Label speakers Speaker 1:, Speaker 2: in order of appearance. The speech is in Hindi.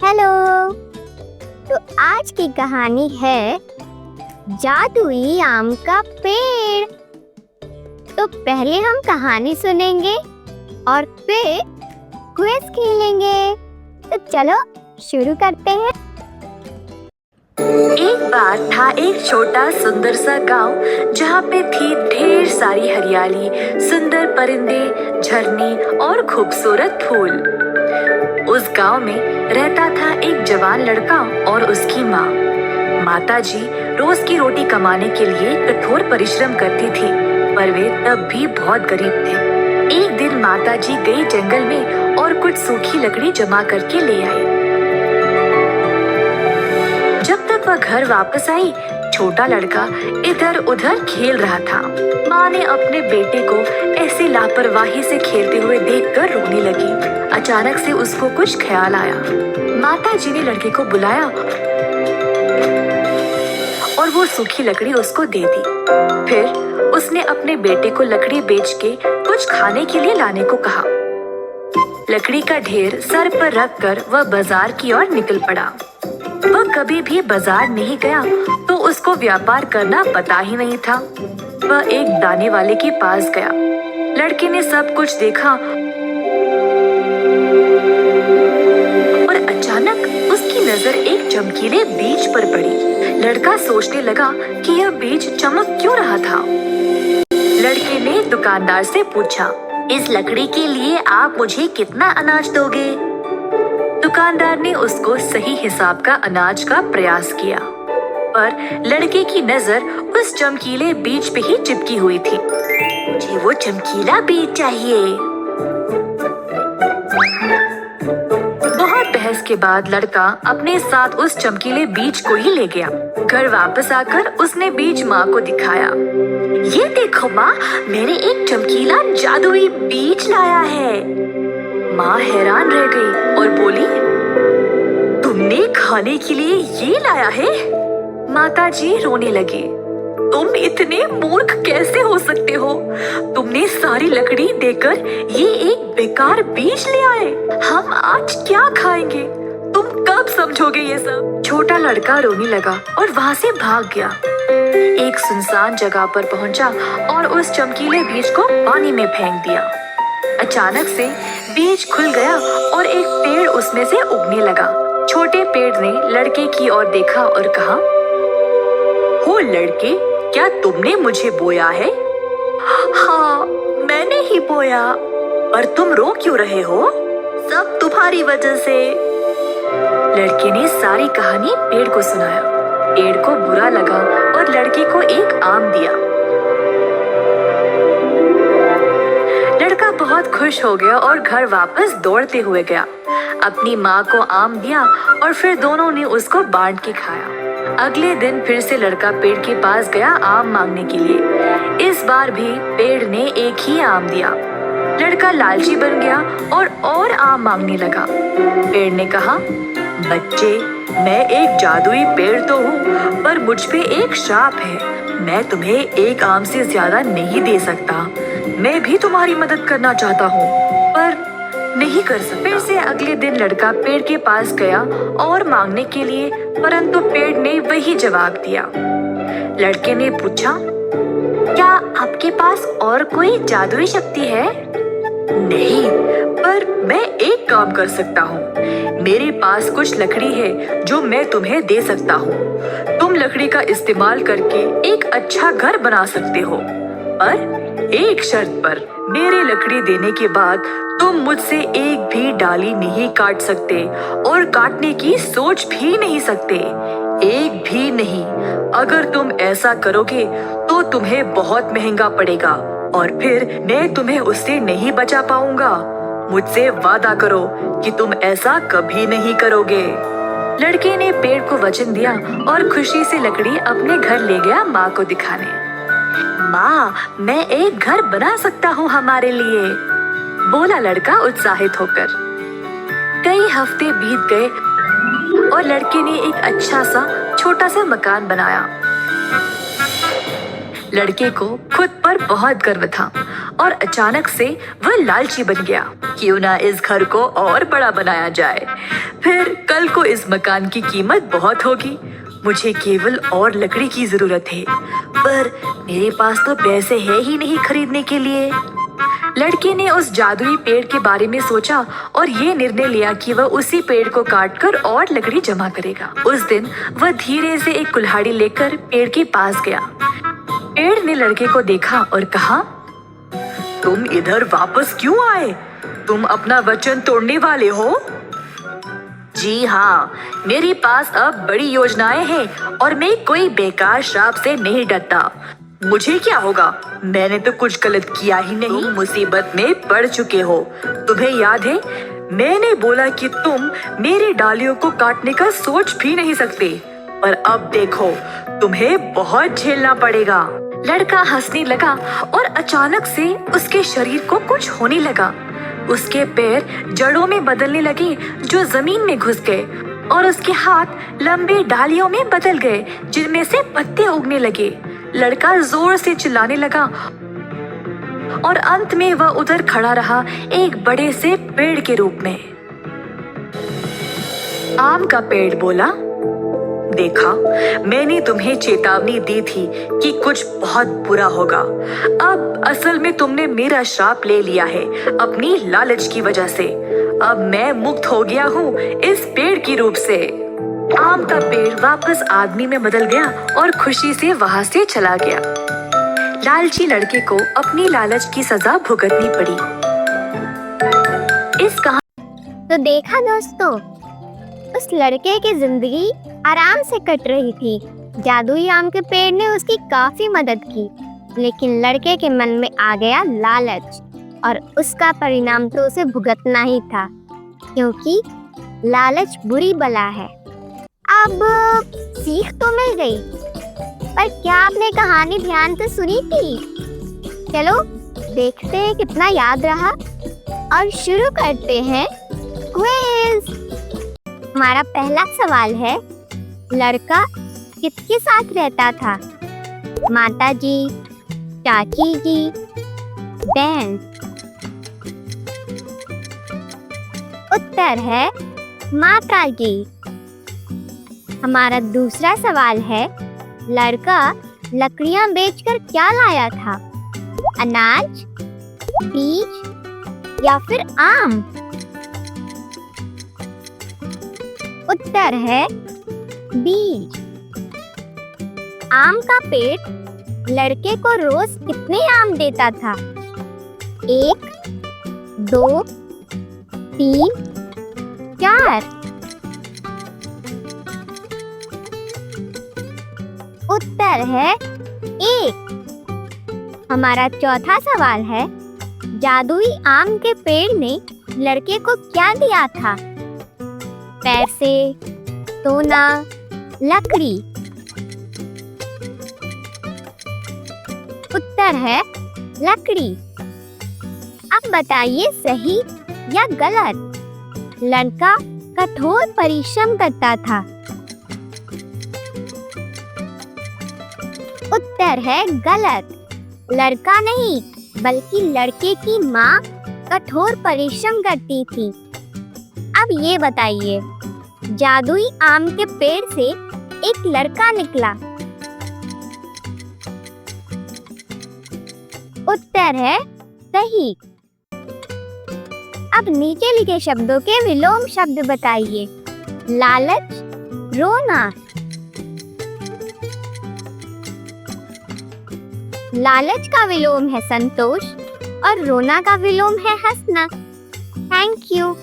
Speaker 1: हेलो। तो आज की कहानी है जादुई आम का पेड़। तो पहले हम कहानी सुनेंगे और फिर क्विज खेलेंगे। तो चलो शुरू करते हैं।
Speaker 2: एक बार था एक छोटा सुंदर सा गांव जहाँ पे थी ढेर सारी हरियाली, सुंदर परिंदे, झरने और खूबसूरत फूल। उस गांव में रहता था एक जवान लड़का और उसकी माँ। माताजी रोज की रोटी कमाने के लिए कठोर परिश्रम करती थी, पर वे तब भी बहुत गरीब थे। एक दिन माताजी गई जंगल में और कुछ सूखी लकड़ी जमा करके ले आई। जब तक वह घर वापस आई, छोटा लड़का इधर उधर खेल रहा था। माँ ने अपने बेटे को ऐसे लापरवाही से खेलते हुए देखकर रोने लगी। अचानक से उसको कुछ ख्याल आया। माताजी ने लड़के को बुलाया और वो सूखी लकड़ी उसको दे दी। फिर उसने अपने बेटे को लकड़ी बेच के कुछ खाने के लिए लाने को कहा। लकड़ी का ढेर सर पर रखकर वह बाजार की ओर निकल पड़ा। वह कभी भी बाजार नहीं गया, तो उसको व्यापार करना पता ही नहीं था। वह एक दाने वाले के पास गया। लड़के ने सब कुछ देखा और अचानक उसकी नजर एक चमकीले बीज पर पड़ी। लड़का सोचने लगा कि यह बीज चमक क्यों रहा था। लड़के ने दुकानदार से पूछा, इस लकड़ी के लिए आप मुझे कितना अनाज दोगे? दुकानदार ने उसको सही हिसाब का अनाज का प्रयास किया, पर लड़के की नजर उस चमकीले बीज पे ही चिपकी हुई थी। मुझे वो चमकीला बीज चाहिए। बहुत बहस के बाद लड़का अपने साथ उस चमकीले बीज को ही ले गया। घर वापस आकर उसने बीज माँ को दिखाया। ये देखो माँ, मैंने एक चमकीला जादुई बीज लाया है। माँ हैरान रह गई और बोली, तुमने खाने के लिए ये लाया है? माताजी रोने लगी। तुम इतने मूर्ख कैसे हो सकते हो? तुमने सारी लकड़ी देकर ये एक बेकार बीज ले आए। हम आज क्या खाएंगे? तुम कब समझोगे ये सब? छोटा लड़का रोने लगा और वहाँ से भाग गया। एक सुनसान जगह पर पहुँचा और उस चमकीले बीज को पानी में फेंक दिया। अचानक से बीज खुल गया और एक पेड़ उसमें से उगने लगा। छोटे पेड़ ने लड़के की ओर देखा और कहा, हो लड़के, क्या तुमने मुझे बोया है? हाँ, मैंने ही बोया। पर तुम रो क्यों रहे हो? सब तुम्हारी वजह से। लड़के ने सारी कहानी पेड़ को सुनाया। पेड़ को बुरा लगा और लड़के को एक आम दिया। लड़का बहुत खुश हो गया और घर वापस दौड़ते हुए गया। अपनी माँ को आम दिया और फिर दोनों ने उसको बांट के खाया। अगले दिन फिर से लड़का पेड़ के पास गया आम मांगने के लिए। इस बार भी पेड़ ने एक ही आम दिया। लड़का लालची बन गया और आम मांगने लगा। पेड़ ने कहा, बच्चे, मैं एक जादुई पेड़ तो हूँ, पर मुझ पे एक श्राप है। मैं तुम्हें एक आम से ज्यादा नहीं दे सकता। मैं भी तुम्हारी मदद करना चाहता हूँ, पर नहीं कर सकता। फिर से अगले दिन लड़का पेड़ के पास गया और मांगने के लिए, परंतु पेड़ ने वही जवाब दिया। लड़के ने पूछा, क्या आपके पास और कोई जादुई शक्ति है? नहीं, पर मैं एक काम कर सकता हूँ। मेरे पास कुछ लकड़ी है जो मैं तुम्हें दे सकता हूँ। तुम लकड़ी का इस्तेमाल करके एक अच्छा घर बना सकते हो, पर एक शर्त पर। मेरे लकड़ी देने के बाद तुम मुझसे एक भी डाली नहीं काट सकते और काटने की सोच भी नहीं सकते। एक भी नहीं। अगर तुम ऐसा करोगे तो तुम्हें बहुत महंगा पड़ेगा और फिर मैं तुम्हें उससे नहीं बचा पाऊंगा। मुझसे वादा करो कि तुम ऐसा कभी नहीं करोगे। लड़के ने पेड़ को वचन दिया और खुशी से लकड़ी अपने घर ले गया माँ को दिखाने। माँ, मैं एक घर बना सकता हूँ हमारे लिए, बोला लड़का उत्साहित होकर। कई हफ्ते बीत गए और लड़के ने एक अच्छा सा छोटा सा मकान बनाया। लड़के को खुद पर बहुत गर्व था और अचानक से वह लालची बन गया। क्यों ना इस घर को और बड़ा बनाया जाए, फिर कल को इस मकान की कीमत बहुत होगी। मुझे केवल और लकड़ी की जरूरत है, पर मेरे पास तो पैसे है ही नहीं खरीदने के लिए। लड़के ने उस जादुई पेड़ के बारे में सोचा और ये निर्णय लिया कि वह उसी पेड़ को काटकर और लकड़ी जमा करेगा। उस दिन वह धीरे से एक कुल्हाड़ी लेकर पेड़ के पास गया। पेड़ ने लड़के को देखा और कहा, तुम इधर वापस क्यों आए? तुम अपना वचन तोड़ने वाले हो? जी हाँ, मेरे पास अब बड़ी योजनाएं हैं और मैं कोई बेकार श्राप से नहीं डरता। मुझे क्या होगा? मैंने तो कुछ गलत किया ही नहीं। तुम मुसीबत में पड़ चुके हो। तुम्हें याद है, मैंने बोला कि तुम मेरी डालियों को काटने का सोच भी नहीं सकते, पर अब देखो, तुम्हें बहुत झेलना पड़ेगा। लड़का हंसने लगा और अचानक से उसके शरीर को कुछ होने लगा। उसके पैर जड़ों में बदलने लगे जो जमीन में घुस गए और उसके हाथ लंबे डालियों में बदल गए जिनमें से पत्ते उगने लगे। लड़का जोर से चिल्लाने लगा और अंत में वह उधर खड़ा रहा एक बड़े से पेड़ के रूप में। आम का पेड़ बोला, देखा, मैंने तुम्हें चेतावनी दी थी कि कुछ बहुत बुरा होगा। अब असल में तुमने मेरा श्राप ले लिया है अपनी लालच की वजह से। अब मैं मुक्त हो गया हूँ इस पेड़ की रूप से। आम का पेड़ वापस आदमी में बदल गया और खुशी से वहाँ से चला गया। लालची लड़के को अपनी लालच की सजा भुगतनी पड़ी। इस कहानी
Speaker 1: तो देखा दोस्तों, उस लड़के की जिंदगी आराम से कट रही थी। जादुई आम के पेड़ ने उसकी काफी मदद की, लेकिन लड़के के मन में आ गया लालच और उसका परिणाम तो उसे भुगतना ही था, क्योंकि लालच बुरी बला है। अब सीख तो मिल गई, पर क्या आपने कहानी ध्यान से सुनी थी? चलो देखते हैं कितना याद रहा और शुरू करते हैं क्विज। हमारा पहला सवाल है, लड़का किसके साथ रहता था? माता जी, चाची जी, बहन? उत्तर है माता जी। हमारा दूसरा सवाल है, लड़का लकड़ियां बेचकर क्या लाया था? अनाज, बीज या फिर आम? उत्तर है बीज। आम का पेड़ लड़के को रोज कितने आम देता था? 1, 2, 3, 4? उत्तर है 1। हमारा चौथा सवाल है, जादुई आम के पेड़ ने लड़के को क्या दिया था? पैसे, सोना, लकड़ी? उत्तर है लकड़ी। अब बताइए सही या गलत? लड़का कठोर परिश्रम करता था। उत्तर है गलत। लड़का नहीं, बल्कि लड़के की माँ कठोर परिश्रम करती थी। अब ये बताइए, जादुई आम के पेड़ से एक लड़का निकला। उत्तर है सही। अब नीचे लिखे शब्दों के विलोम शब्द बताइए। लालच, रोना। लालच का विलोम है संतोष और रोना का विलोम है हंसना। Thank you.